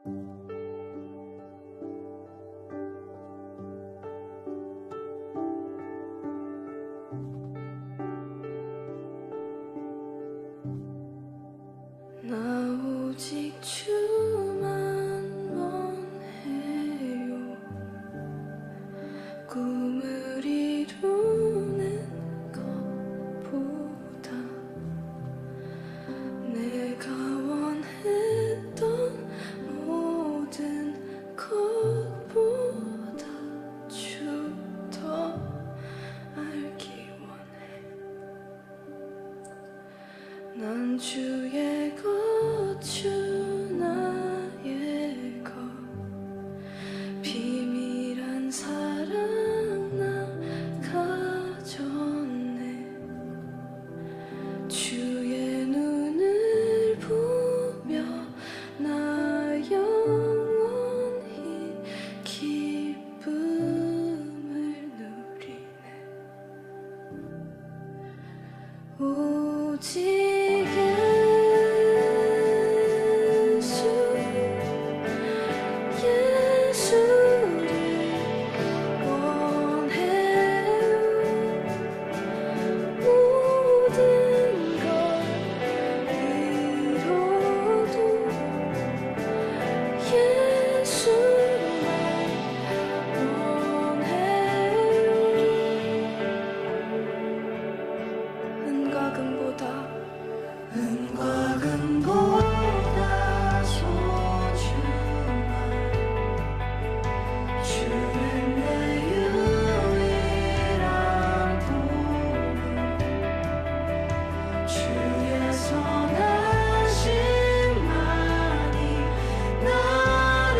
나 오직 주만 원해요. 꿈을 이루는 것보다 내가 원했던 모든 것보다 주 더 알기 원해. 난 주의 것, 주 나의 것, 비밀한 사랑 나 가졌네. 주의 눈을 보며 나 영원히 기쁨을 누리네. 오직 은과 금보다 소중한 주는 내 유일한 보물. 주의 선하심만이 나를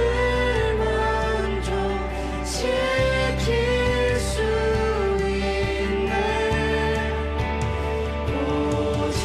만족시킬 수 있네. 오직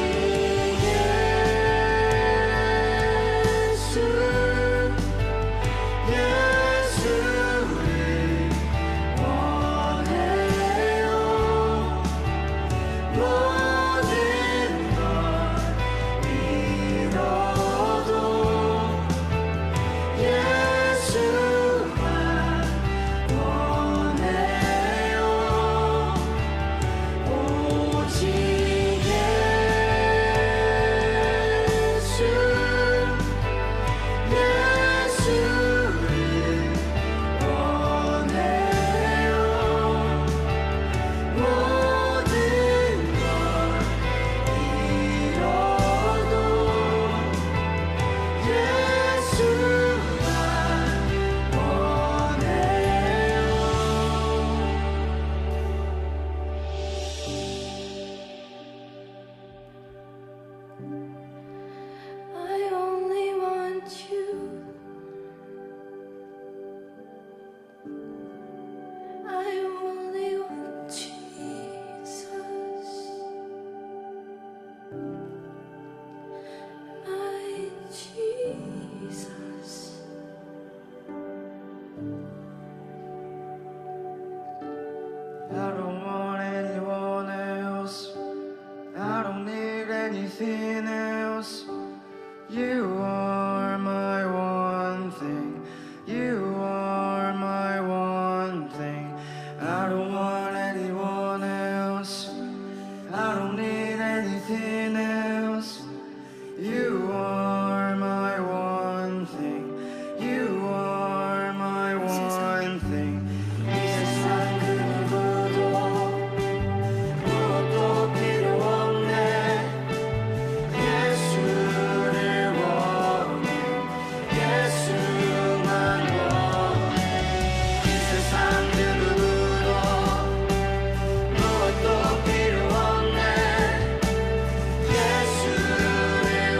I don't want anyone else. I don't need anything else. You are my one thing. You are my one thing. I don't want anyone else. I don't need anything else. You are my one thing. You are my one thing. 이 세상 그 누구도 무엇도 필요 없네. 예수를 원해. 예수만 원해. 이 세상 그 누구도 무엇도 필요 없네. 예수를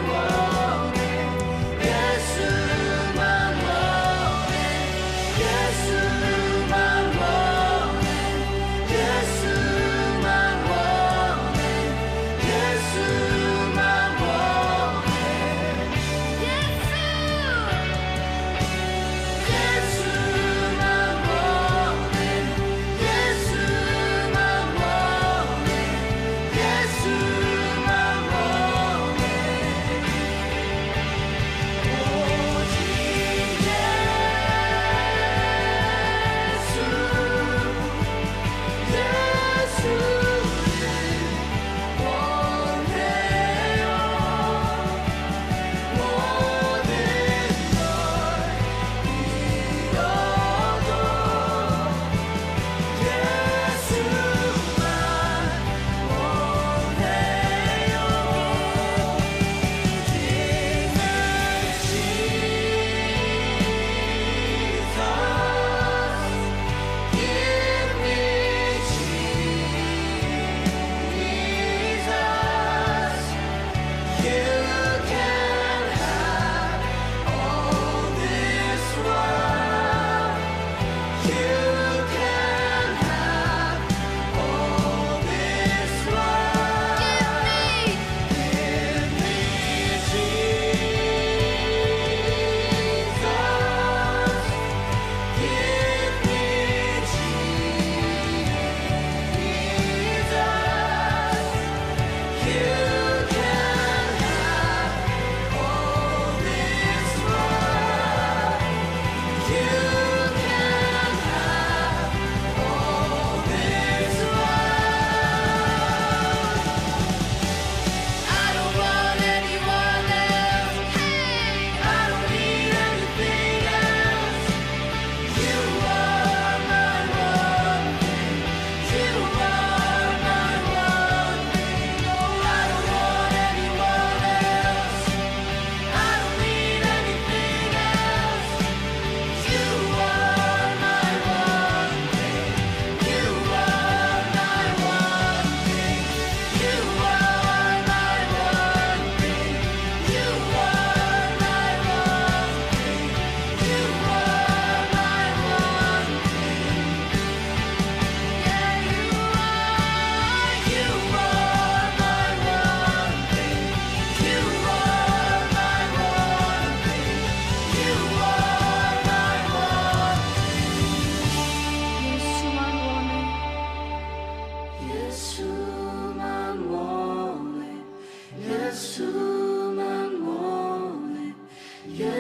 원해.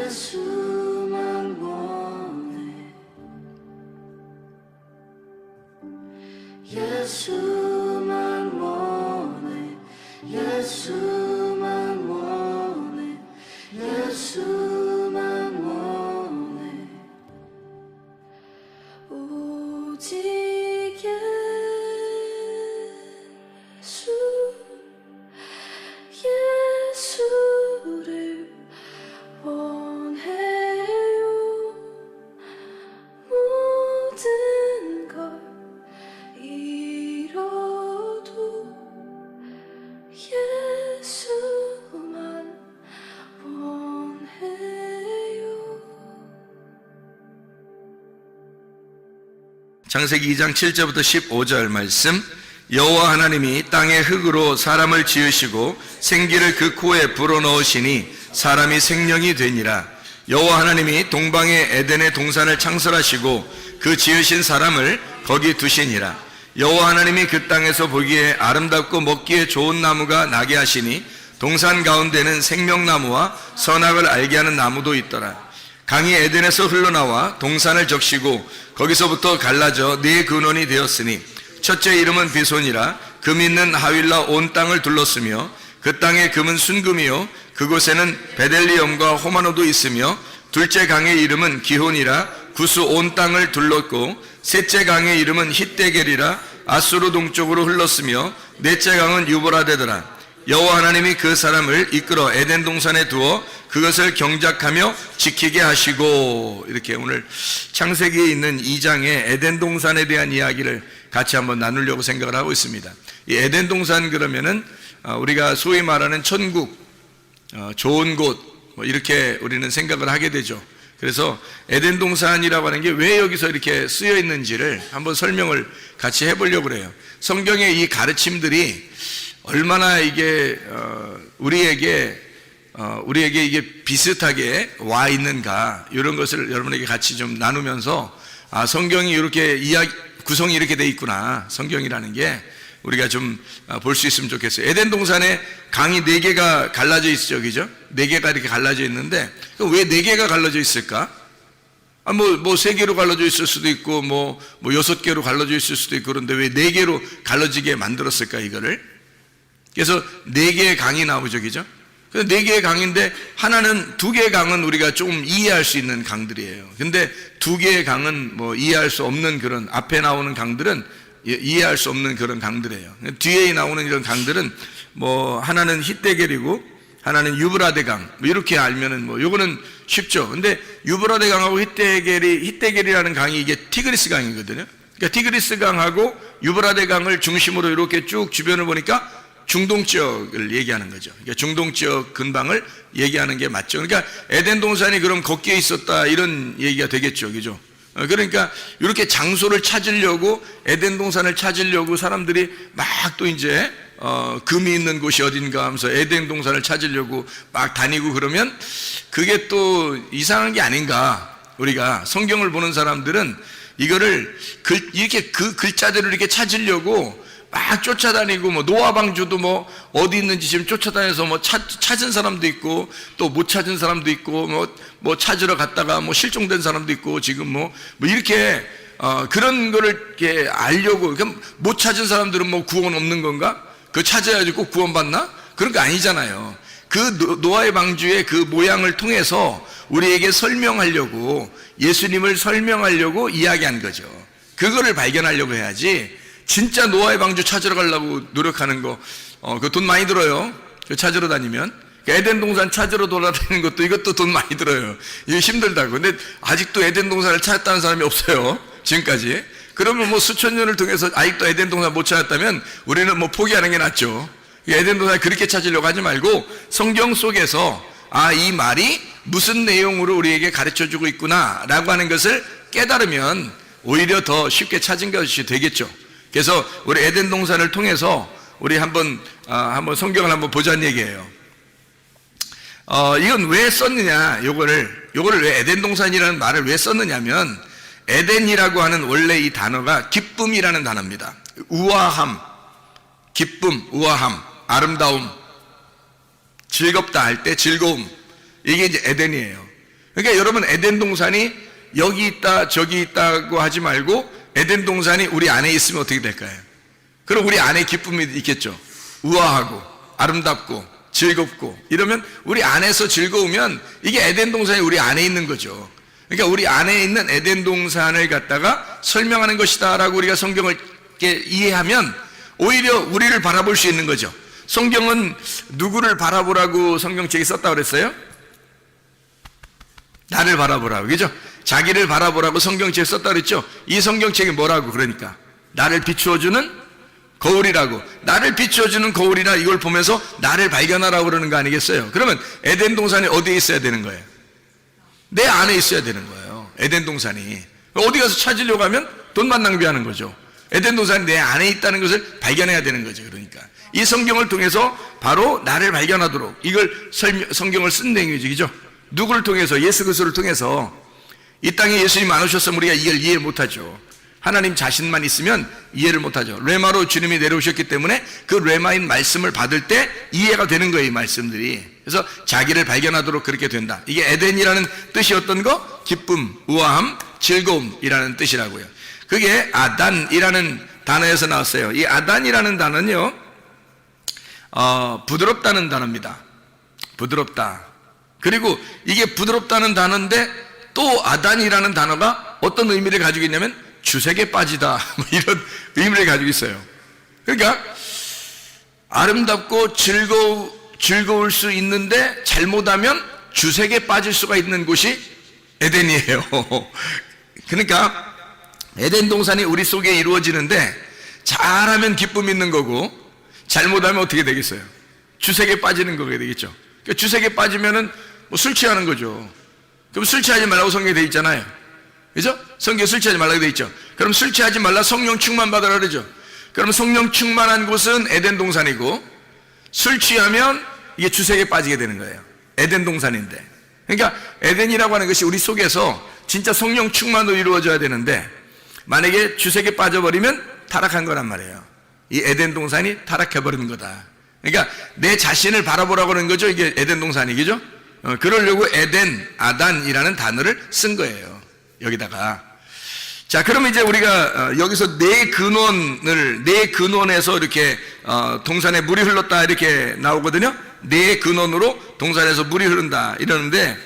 예수만 원해 예수만 원해 예수만 원해 예수만 원해 오직 예수를 원해요 모든 걸 잃어도 예수만 원해요. 창세기 2장 7절부터 15절 말씀. 여호와 하나님이 땅의 흙으로 사람을 지으시고 생기를 그 코에 불어넣으시니 사람이 생명이 되니라. 여호와 하나님이 동방의 에덴의 동산을 창설하시고 그 지으신 사람을 거기 두시니라. 여호와 하나님이 그 땅에서 보기에 아름답고 먹기에 좋은 나무가 나게 하시니 동산 가운데는 생명나무와 선악을 알게 하는 나무도 있더라. 강이 에덴에서 흘러나와 동산을 적시고 거기서부터 갈라져 네 근원이 되었으니 첫째 이름은 비손이라. 금 있는 하윌라 온 땅을 둘렀으며 그 땅의 금은 순금이요 그곳에는 베델리엄과 호마노도 있으며 둘째 강의 이름은 기혼이라. 구스 온 땅을 둘렀고 셋째 강의 이름은 hit데겔이라. 아수르 동쪽으로 흘렀으며 넷째 강은 유브라데더라. 여호와 하나님이 그 사람을 이끌어 에덴 동산에 두어 그것을 경작하며 지키게 하시고. 이렇게 오늘 창세기에 있는 2장의 에덴 동산에 대한 이야기를 같이 한번 나누려고 생각을 하고 있습니다. 이 에덴 동산 그러면은 우리가 소위 말하는 천국, 좋은 곳, 뭐 이렇게 우리는 생각을 하게 되죠. 그래서 에덴 동산이라고 하는 게 왜 여기서 이렇게 쓰여 있는지를 한번 설명을 같이 해보려고 그래요. 성경의 이 가르침들이 얼마나 이게 우리에게 이게 비슷하게 와 있는가, 이런 것을 여러분에게 같이 좀 나누면서 성경이 이렇게 구성이 이렇게 돼 있구나, 성경이라는 게 우리가 좀 볼 수 있으면 좋겠어요. 에덴 동산에 강이 4개가 갈라져 있죠, 그죠? 4개가 이렇게 갈라져 있는데 왜 4개가 갈라져 있을까? 뭐 3개로 갈라져 있을 수도 있고 뭐 6개로 갈라져 있을 수도 있고, 그런데 왜 4개로 갈라지게 만들었을까, 이거를? 그래서 4개의 강이 나오죠, 그죠? 4개의 강인데 하나는, 2개의 강은 우리가 좀 이해할 수 있는 강들이에요. 근데 2개의 강은 뭐 이해할 수 없는, 그런 앞에 나오는 강들은 이해할 수 없는 그런 강들이에요. 뒤에 나오는 이런 강들은 뭐 하나는 hit데겔이고 하나는 유브라데 강, 뭐 이렇게 알면은 뭐 요거는 쉽죠. 근데 유브라데 강하고 hit데겔이라는 강이 이게 티그리스 강이거든요. 그러니까 티그리스 강하고 유브라데 강을 중심으로 이렇게 쭉 주변을 보니까 중동 지역을 얘기하는 거죠. 그러니까 중동 지역 근방을 얘기하는 게 맞죠. 그러니까 에덴 동산이 그럼 거기에 있었다, 이런 얘기가 되겠죠, 그죠? 그러니까 이렇게 장소를 찾으려고, 에덴 동산을 찾으려고 사람들이 막 또 이제 금이 있는 곳이 어딘가 하면서 에덴 동산을 찾으려고 막 다니고, 그러면 그게 또 이상한 게 아닌가. 우리가 성경을 보는 사람들은 이거를 이렇게 그 글자대로 이렇게 찾으려고 막 쫓아다니고, 뭐 노아 방주도 뭐 어디 있는지 지금 쫓아다녀서 뭐 찾은 사람도 있고 또 못 찾은 사람도 있고, 뭐 찾으러 갔다가 뭐 실종된 사람도 있고, 지금 뭐 이렇게 그런 거를 이렇게 알려고. 그럼 못 찾은 사람들은 뭐 구원 없는 건가? 그거 찾아야지 꼭 구원 받나? 그런 거 아니잖아요. 그 노아의 방주의 그 모양을 통해서 우리에게 설명하려고, 예수님을 설명하려고 이야기한 거죠. 그거를 발견하려고 해야지, 진짜 노아의 방주 찾으러 가려고 노력하는 거, 그 돈 많이 들어요. 찾으러 다니면. 에덴 동산 찾으러 돌아다니는 것도, 이것도 돈 많이 들어요. 이거 힘들다고. 근데 아직도 에덴 동산을 찾았다는 사람이 없어요, 지금까지. 그러면 뭐 수천 년을 통해서 아직도 에덴 동산 못 찾았다면 우리는 뭐 포기하는 게 낫죠. 에덴 동산 그렇게 찾으려고 하지 말고 성경 속에서 이 말이 무슨 내용으로 우리에게 가르쳐주고 있구나 라고 하는 것을 깨달으면 오히려 더 쉽게 찾은 것이 되겠죠. 그래서 우리 에덴 동산을 통해서 우리 한번 성경을 한번 보자는 얘기예요. 이건 왜 썼느냐, 요거를 왜 에덴 동산이라는 말을 왜 썼느냐면, 에덴이라고 하는 원래 이 단어가 기쁨이라는 단어입니다. 우아함, 기쁨, 우아함, 아름다움, 즐겁다 할 때 즐거움, 이게 이제 에덴이에요. 그러니까 여러분, 에덴 동산이 여기 있다 저기 있다고 하지 말고 에덴 동산이 우리 안에 있으면 어떻게 될까요? 그럼 우리 안에 기쁨이 있겠죠. 우아하고 아름답고 즐겁고 이러면, 우리 안에서 즐거우면 이게 에덴 동산이 우리 안에 있는 거죠. 그러니까 우리 안에 있는 에덴 동산을 갖다가 설명하는 것이다 라고 우리가 성경을 이렇게 이해하면 오히려 우리를 바라볼 수 있는 거죠. 성경은 누구를 바라보라고 성경책에 썼다고 그랬어요? 나를 바라보라고, 그죠? 자기를 바라보라고 성경책에 썼다고 그랬죠? 이 성경책이 뭐라고? 그러니까 나를 비추어주는 거울이라고. 나를 비추어주는 거울이라, 이걸 보면서 나를 발견하라고 그러는 거 아니겠어요? 그러면 에덴 동산이 어디에 있어야 되는 거예요? 내 안에 있어야 되는 거예요. 에덴 동산이. 어디 가서 찾으려고 하면 돈만 낭비하는 거죠. 에덴 동산이 내 안에 있다는 것을 발견해야 되는 거죠. 그러니까 이 성경을 통해서 바로 나를 발견하도록, 이걸 성경을 쓴 내용이죠. 누구를 통해서? 예수 그리스도를 통해서. 이 땅에 예수님 안 오셨으면 우리가 이걸 이해 못하죠. 하나님 자신만 있으면 이해를 못하죠. 레마로 주님이 내려오셨기 때문에 그 레마인 말씀을 받을 때 이해가 되는 거예요, 이 말씀들이. 그래서 자기를 발견하도록 그렇게 된다. 이게 에덴이라는 뜻이 어떤 거? 기쁨, 우아함, 즐거움이라는 뜻이라고요. 그게 아단이라는 단어에서 나왔어요. 이 아단이라는 단어는요, 부드럽다는 단어입니다. 부드럽다. 그리고 이게 부드럽다는 단어인데 또 아단이라는 단어가 어떤 의미를 가지고 있냐면 주색에 빠지다, 뭐 이런 의미를 가지고 있어요. 그러니까 아름답고 즐거울 수 있는데 잘못하면 주색에 빠질 수가 있는 곳이 에덴이에요. 그러니까 에덴 동산이 우리 속에 이루어지는데, 잘하면 기쁨 있는 거고 잘못하면 어떻게 되겠어요? 주색에 빠지는 거게 되겠죠. 그러니까 주색에 빠지면은 뭐 술 취하는 거죠. 그럼 술 취하지 말라고 성경에 돼 있잖아요. 그죠? 성경에 술 취하지 말라고 돼 있죠. 그럼 술 취하지 말라, 성령 충만 받으라 그러죠. 그럼 성령 충만한 곳은 에덴 동산이고, 술 취하면 이게 주색에 빠지게 되는 거예요. 에덴 동산인데. 그러니까 에덴이라고 하는 것이 우리 속에서 진짜 성령 충만으로 이루어져야 되는데, 만약에 주색에 빠져버리면 타락한 거란 말이에요. 이 에덴 동산이 타락해버리는 거다. 그러니까 내 자신을 바라보라고 하는 거죠. 이게 에덴 동산이, 그죠? 그러려고 에덴, 아단이라는 단어를 쓴 거예요, 여기다가. 자, 그러면 이제 우리가 여기서 네 근원에서 이렇게 동산에 물이 흘렀다 이렇게 나오거든요. 네 근원으로 동산에서 물이 흐른다 이러는데,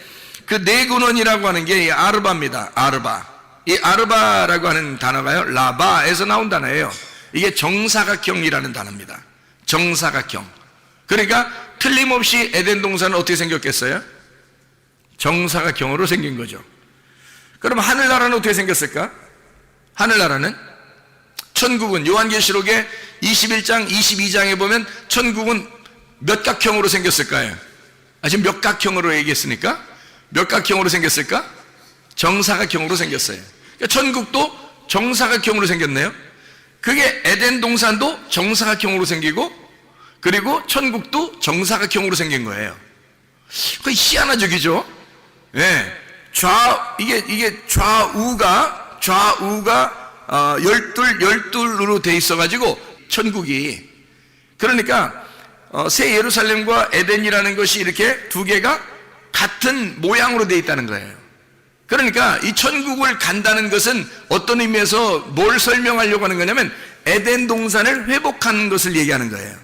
그 네 근원이라고 하는 게 아르바입니다. 아르바. 이 아르바라고 하는 단어가요, 라바에서 나온 단어예요. 이게 정사각형이라는 단어입니다. 정사각형. 그러니까 틀림없이 에덴 동산은 어떻게 생겼겠어요? 정사각형으로 생긴 거죠. 그럼 하늘나라는 어떻게 생겼을까? 하늘나라는, 천국은 요한계시록에 21장 22장에 보면 천국은 몇 각형으로 생겼을까요? 지금 몇 각형으로 얘기했으니까 몇 각형으로 생겼을까? 정사각형으로 생겼어요. 그러니까 천국도 정사각형으로 생겼네요. 그게 에덴 동산도 정사각형으로 생기고, 그리고 천국도 정사각형으로 생긴 거예요. 그 희한하죠, 그죠? 예. 이게 좌우가 열둘로 돼 있어가지고 천국이, 그러니까 새 예루살렘과 에덴이라는 것이 이렇게 두 개가 같은 모양으로 돼 있다는 거예요. 그러니까 이 천국을 간다는 것은 어떤 의미에서 뭘 설명하려고 하는 거냐면 에덴 동산을 회복하는 것을 얘기하는 거예요.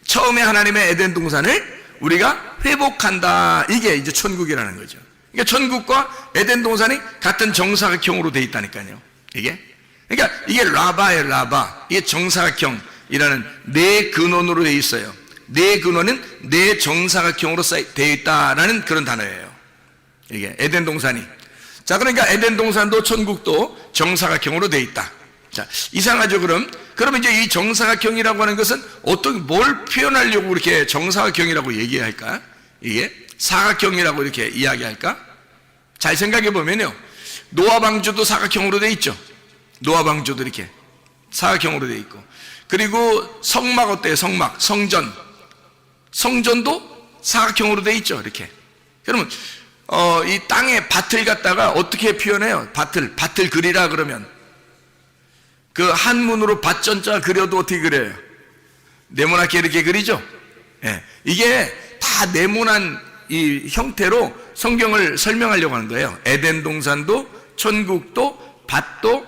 처음에 하나님의 에덴 동산을 우리가 회복한다, 이게 이제 천국이라는 거죠. 그러니까 천국과 에덴 동산이 같은 정사각형으로 돼 있다니까요. 그러니까 이게 라바예요, 라바. 이게 정사각형이라는 네 근원으로 돼 있어요. 네 근원은 네 정사각형으로 되어 있다라는 그런 단어예요. 이게 에덴 동산이. 자, 그러니까 에덴 동산도 천국도 정사각형으로 되어 있다. 자, 이상하죠, 그럼? 그러면 이제 이 정사각형이라고 하는 것은 뭘 표현하려고 이렇게 정사각형이라고 얘기할까? 이게 사각형이라고 이렇게 이야기할까? 잘 생각해 보면요, 노아 방주도 사각형으로 되어 있죠. 노아 방주도 이렇게 사각형으로 되어 있고, 그리고 성막 어때요? 성막, 성전도 사각형으로 되어 있죠, 이렇게. 그러면 이 땅의 밭을 갖다가 어떻게 표현해요? 밭을 그리라 그러면 그 한문으로 밭전자 그려도 어떻게 그려요? 네모나게 이렇게 그리죠? 예. 이게 다 네모난 이 형태로 성경을 설명하려고 하는 거예요. 에덴 동산도, 천국도, 밭도,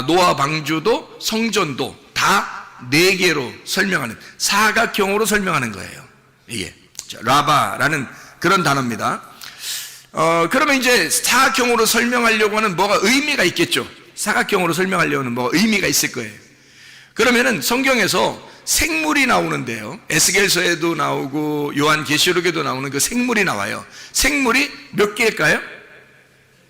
노아 방주도, 성전도 다 네 개로 설명하는, 사각형으로 설명하는 거예요. 이게 라바라는 그런 단어입니다. 그러면 이제 사각형으로 설명하려고 하는 뭐가 의미가 있겠죠. 사각형으로 설명하려고 하는 뭐가 의미가 있을 거예요. 그러면은 성경에서 생물이 나오는데요, 에스겔서에도 나오고 요한계시록에도 나오는 그 생물이 나와요. 생물이 몇 개일까요?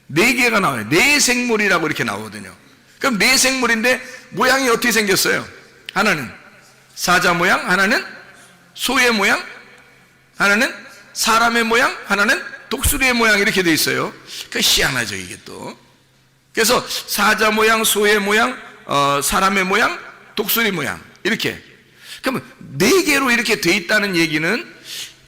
네 개가 나와요. 네 생물이라고 이렇게 나오거든요. 그럼 네 생물인데 모양이 어떻게 생겼어요? 하나는 사자 모양, 하나는 소의 모양, 하나는 사람의 모양, 하나는 독수리의 모양, 이렇게 돼 있어요. 그 희한하죠, 이게 또. 그래서 사자 모양, 소의 모양, 사람의 모양, 독수리 모양, 이렇게. 그러면 네 개로 이렇게 돼 있다는 얘기는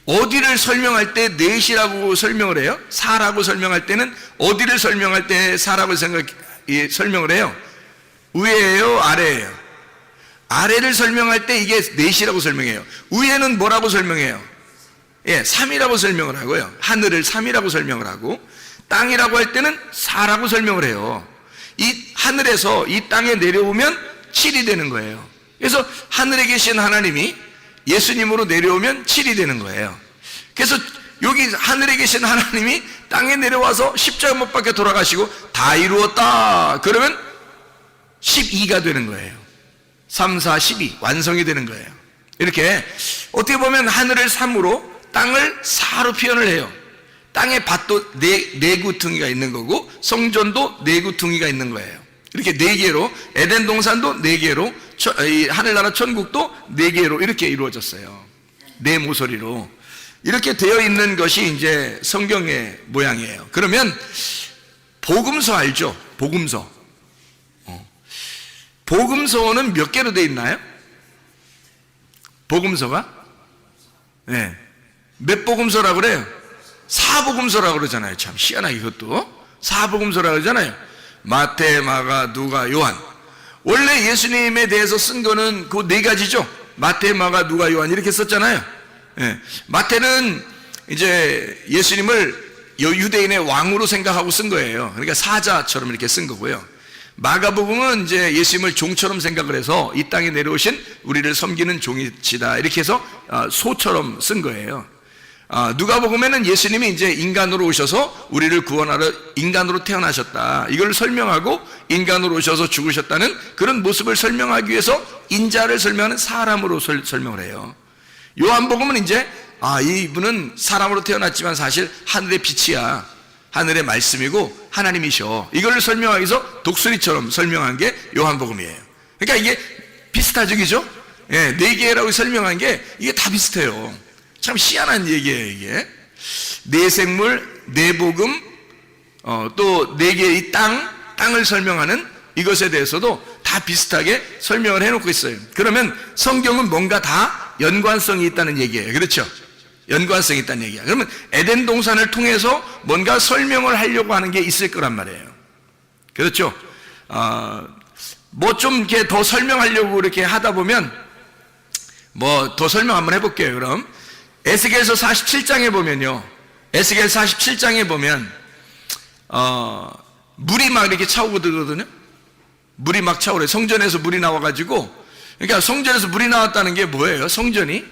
어디를 설명할 때 넷이라고 설명을 해요? 사라고 설명할 때는 어디를 설명할 때 사라고 설명을 해요? 위에예요, 아래예요? 아래를 설명할 때 이게 넷이라고 설명해요. 위에는 뭐라고 설명해요? 예, 3이라고 설명을 하고요. 하늘을 3이라고 설명을 하고, 땅이라고 할 때는 4라고 설명을 해요. 이 하늘에서 이 땅에 내려오면 7이 되는 거예요. 그래서 하늘에 계신 하나님이 예수님으로 내려오면 7이 되는 거예요. 그래서 여기 하늘에 계신 하나님이 땅에 내려와서 십자가 못 박혀 돌아가시고 다 이루었다 그러면 12가 되는 거예요. 3, 4, 12 완성이 되는 거예요. 이렇게 어떻게 보면 하늘을 3으로 땅을 4로 표현을 해요. 땅에 밭도 네 구퉁이가 있는 거고, 성전도 네 구퉁이가 있는 거예요. 이렇게 네 개로, 에덴 동산도 네 개로, 하늘나라 천국도 네 개로 이렇게 이루어졌어요. 네 모서리로 이렇게 되어 있는 것이 이제 성경의 모양이에요. 그러면 복음서 알죠? 복음서. 복음서는 몇 개로 되어 있나요? 복음서가? 네. 몇 복음서라고 그래요? 사복음서라고 그러잖아요. 참 희한하게 그것도 사복음서라고 그러잖아요. 마태, 마가, 누가, 요한. 원래 예수님에 대해서 쓴 거는 그 네 가지죠. 마태, 마가, 누가, 요한 이렇게 썼잖아요. 네. 마태는 이제 예수님을 유대인의 왕으로 생각하고 쓴 거예요. 그러니까 사자처럼 이렇게 쓴 거고요. 마가복음은 이제 예수님을 종처럼 생각을 해서 이 땅에 내려오신 우리를 섬기는 종이시다 이렇게 해서 소처럼 쓴 거예요. 누가복음에는 예수님이 이제 인간으로 오셔서 우리를 구원하러 인간으로 태어나셨다 이걸 설명하고, 인간으로 오셔서 죽으셨다는 그런 모습을 설명하기 위해서 인자를 설명하는 사람으로 설명을 해요. 요한복음은 이제 이분은 사람으로 태어났지만 사실 하늘의 빛이야, 하늘의 말씀이고 하나님이셔, 이걸 설명하기 위해서 독수리처럼 설명한 게 요한복음이에요. 그러니까 이게 비슷하죠, 그죠? 예, 네 개라고 설명한 게 이게 다 비슷해요. 참 희한한 얘기예요, 이게. 네 생물, 네 복음, 또 네 개의 땅을 설명하는 이것에 대해서도 다 비슷하게 설명을 해놓고 있어요. 그러면 성경은 뭔가 다 연관성이 있다는 얘기예요. 그렇죠? 연관성이 있다는 얘기야. 그러면 에덴 동산을 통해서 뭔가 설명을 하려고 하는 게 있을 거란 말이에요. 그렇죠? 뭐 좀 이렇게 더 설명하려고 이렇게 하다 보면 뭐 더 설명 한번 해볼게요. 그럼 에스겔서 47장에 보면요, 에스겔 47장에 보면 물이 막 이렇게 차오고 들거든요. 물이 막 차오래. 성전에서 물이 나와가지고, 그러니까 성전에서 물이 나왔다는 게 뭐예요? 성전이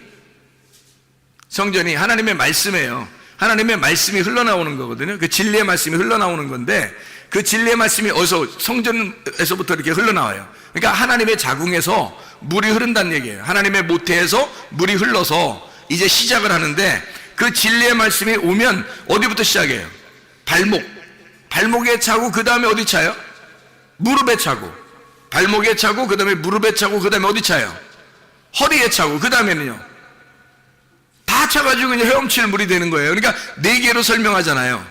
하나님의 말씀이에요. 하나님의 말씀이 흘러나오는 거거든요. 그 진리의 말씀이 흘러나오는 건데, 그 진리의 말씀이 어디서? 성전에서부터 이렇게 흘러나와요. 그러니까 하나님의 자궁에서 물이 흐른다는 얘기예요. 하나님의 모태에서 물이 흘러서 이제 시작을 하는데, 그 진리의 말씀이 오면 어디부터 시작해요? 발목에 차고 그 다음에 어디 차요? 무릎에 차고, 발목에 차고 그 다음에 무릎에 차고 그 다음에 어디 차요? 허리에 차고 그 다음에는요 다 차가지고 이제 헤엄칠 물이 되는 거예요. 그러니까 네 개로 설명하잖아요.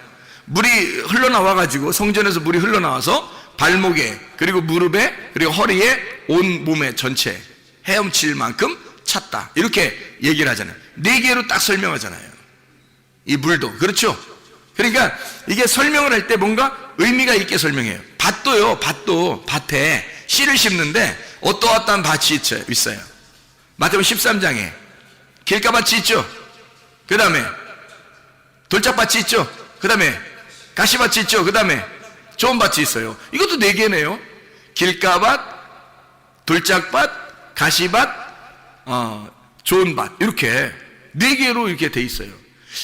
물이 흘러나와가지고, 성전에서 물이 흘러나와서 발목에, 그리고 무릎에, 그리고 허리에, 온 몸에 전체 헤엄칠 만큼 찼다 이렇게 얘기를 하잖아요. 네 개로 딱 설명하잖아요, 이 물도. 그렇죠? 그러니까 이게 설명을 할 때 뭔가 의미가 있게 설명해요. 밭도요, 밭에 씨를 심는데 어떠한 밭이 있어요? 마태복음 13장에 길가밭이 있죠. 그 다음에 돌짝밭이 있죠. 그 다음에 가시밭이 있죠. 그 다음에 좋은 밭이 있어요. 이것도 4개네요. 길가밭, 돌짝밭, 가시밭, 좋은 밭, 이렇게 4개로 이렇게 돼 있어요.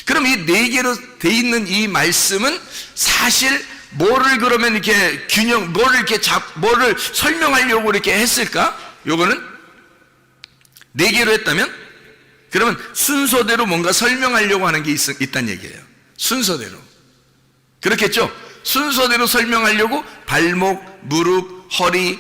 그럼 이 4개로 돼 있는 이 말씀은 사실 뭐를 그러면 이렇게 뭐를 설명하려고 이렇게 했을까? 요거는 4개로 했다면 그러면 순서대로 뭔가 설명하려고 하는 게 있다는 얘기예요. 순서대로. 그렇겠죠? 순서대로 설명하려고 발목, 무릎, 허리,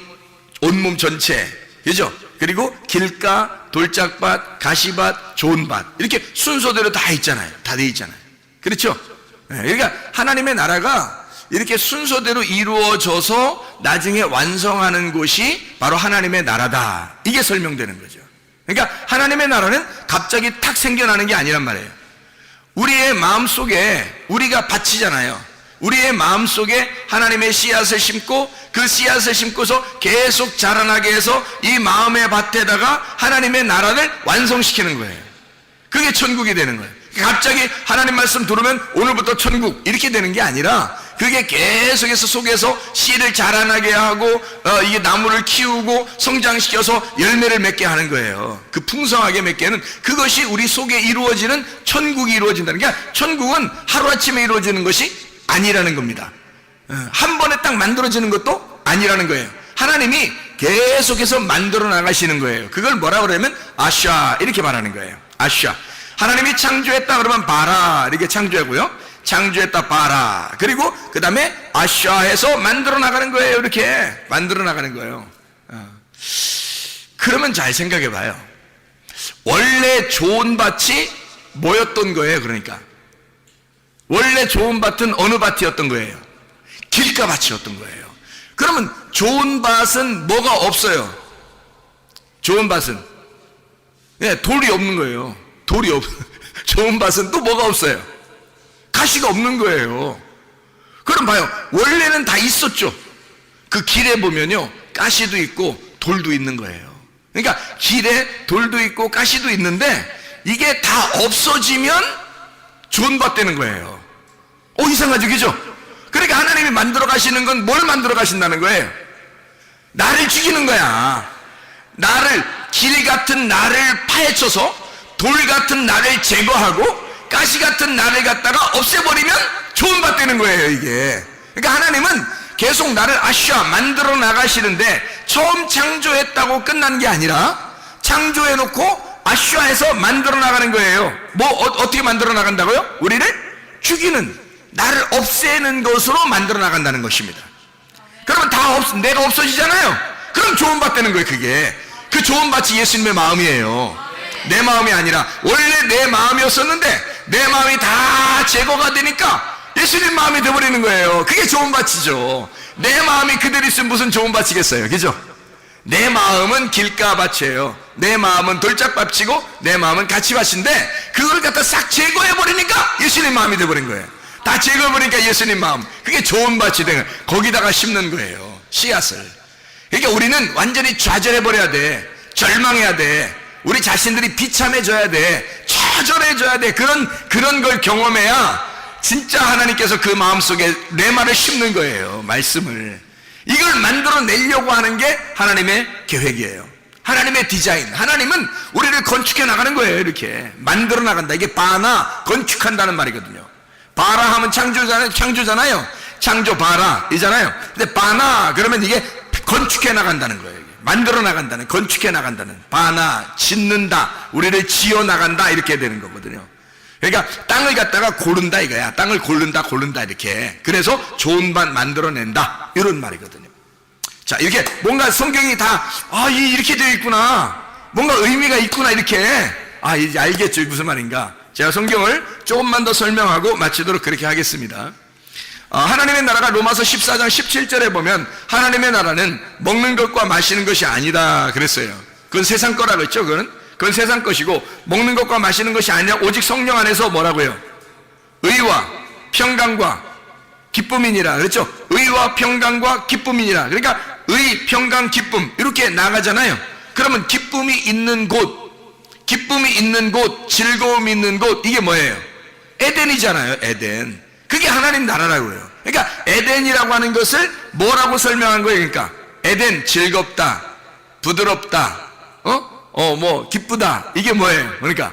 온몸 전체, 그죠? 그리고 길가, 돌짝밭, 가시밭, 좋은 밭, 이렇게 순서대로 다 있잖아요. 다 돼 있잖아요. 그렇죠? 그러니까 하나님의 나라가 이렇게 순서대로 이루어져서 나중에 완성하는 곳이 바로 하나님의 나라다. 이게 설명되는 거죠. 그러니까 하나님의 나라는 갑자기 탁 생겨나는 게 아니란 말이에요. 우리의 마음속에 우리가 밭이잖아요. 우리의 마음속에 하나님의 씨앗을 심고 그 씨앗을 심고서 계속 자라나게 해서 이 마음의 밭에다가 하나님의 나라를 완성시키는 거예요. 그게 천국이 되는 거예요. 갑자기 하나님 말씀 들으면 오늘부터 천국 이렇게 되는 게 아니라 그게 계속해서 속에서 씨를 자라나게 하고 이게 나무를 키우고 성장시켜서 열매를 맺게 하는 거예요. 그 풍성하게 맺게 하는 그것이 우리 속에 이루어지는 천국이 이루어진다는 게 천국은 하루아침에 이루어지는 것이 아니라는 겁니다. 한 번에 딱 만들어지는 것도 아니라는 거예요. 하나님이 계속해서 만들어 나가시는 거예요. 그걸 뭐라고 그러면 아샤 이렇게 말하는 거예요. 아샤. 하나님이 창조했다 그러면 바라 이렇게 창조하고요. 창조했다 바라. 그리고 그 다음에 아샤해서 만들어 나가는 거예요. 이렇게 만들어 나가는 거예요. 그러면 잘 생각해 봐요. 원래 좋은 밭이 뭐였던 거예요? 그러니까 원래 좋은 밭은 어느 밭이었던 거예요? 길가밭이었던 거예요. 그러면 좋은 밭은 뭐가 없어요? 좋은 밭은 돌이 없는 거예요. 좋은 밭은 또 뭐가 없어요? 가시가 없는 거예요. 그럼 봐요. 원래는 다 있었죠. 그 길에 보면요, 가시도 있고 돌도 있는 거예요. 그러니까 길에 돌도 있고 가시도 있는데 이게 다 없어지면 좋은 밭 되는 거예요. 이상하죠, 그죠? 그러니까 하나님이 만들어 가시는 건 뭘 만들어 가신다는 거예요? 나를 죽이는 거야. 길 같은 나를 파헤쳐서 돌 같은 나를 제거하고 가시 같은 나를 갖다가 없애버리면 좋은 밭 되는 거예요, 이게. 그러니까 하나님은 계속 나를 만들어 나가시는데 처음 창조했다고 끝난 게 아니라 창조해놓고 해서 만들어 나가는 거예요. 어떻게 만들어 나간다고요? 우리를 죽이는, 나를 없애는 것으로 만들어 나간다는 것입니다. 그러면 내가 없어지잖아요. 그럼 좋은 밭 되는 거예요, 그게. 그 좋은 밭이 예수님의 마음이에요. 내 마음이 아니라 원래 내 마음이었었는데 내 마음이 다 제거가 되니까 예수님 마음이 되어버리는 거예요. 그게 좋은 밭이죠. 내 마음이 그대로 있으면 무슨 좋은 밭이겠어요, 그죠? 내 마음은 길가밭이에요. 내 마음은 돌짝밭이고 내 마음은 가시밭인데 그걸 갖다 싹 제거해버리니까 예수님 마음이 되어버린 거예요. 다 제거해버리니까 예수님 마음, 그게 좋은 밭이 된 거예요. 거기다가 심는 거예요, 씨앗을. 그러니까 우리는 완전히 좌절해버려야 돼. 절망해야 돼. 우리 자신들이 비참해져야 돼. 처절해져야 돼. 그런 걸 경험해야 진짜 하나님께서 그 마음속에 내 말을 심는 거예요, 말씀을. 이걸 만들어내려고 하는 게 하나님의 계획이에요. 하나님의 디자인. 하나님은 우리를 건축해 나가는 거예요. 이렇게 만들어 나간다. 이게 바나, 건축한다는 말이거든요. 바라 하면 창조잖아요. 창조 바라 이잖아요. 근데 바나 그러면 이게 건축해 나간다는 거예요. 만들어 나간다는, 건축해 나간다는, 바나, 짓는다, 우리를 지어 나간다, 이렇게 되는 거거든요. 그러니까 땅을 갖다가 고른다 이거야. 땅을 고른다 이렇게. 그래서 좋은 밭 만들어낸다, 이런 말이거든요. 자, 이렇게 뭔가 성경이 다 이렇게 되어 있구나, 뭔가 의미가 있구나, 이렇게 이제 알겠죠, 무슨 말인가. 제가 성경을 조금만 더 설명하고 마치도록 그렇게 하겠습니다. 하나님의 나라가 로마서 14장 17절에 보면 하나님의 나라는 먹는 것과 마시는 것이 아니다 그랬어요. 그건 세상 거라고 했죠. 그건 세상 것이고 먹는 것과 마시는 것이 아니라 오직 성령 안에서 뭐라고요? 의와 평강과 기쁨이니라 그랬죠. 의와 평강과 기쁨이니라. 그러니까 의, 평강, 기쁨 이렇게 나가잖아요. 그러면 기쁨이 있는 곳, 즐거움이 있는 곳, 이게 뭐예요? 에덴이잖아요. 에덴. 그게 하나님 나라라고요. 그러니까 에덴이라고 하는 것을 뭐라고 설명한 거예요? 그러니까 에덴 즐겁다, 부드럽다, 뭐 기쁘다. 이게 뭐예요? 그러니까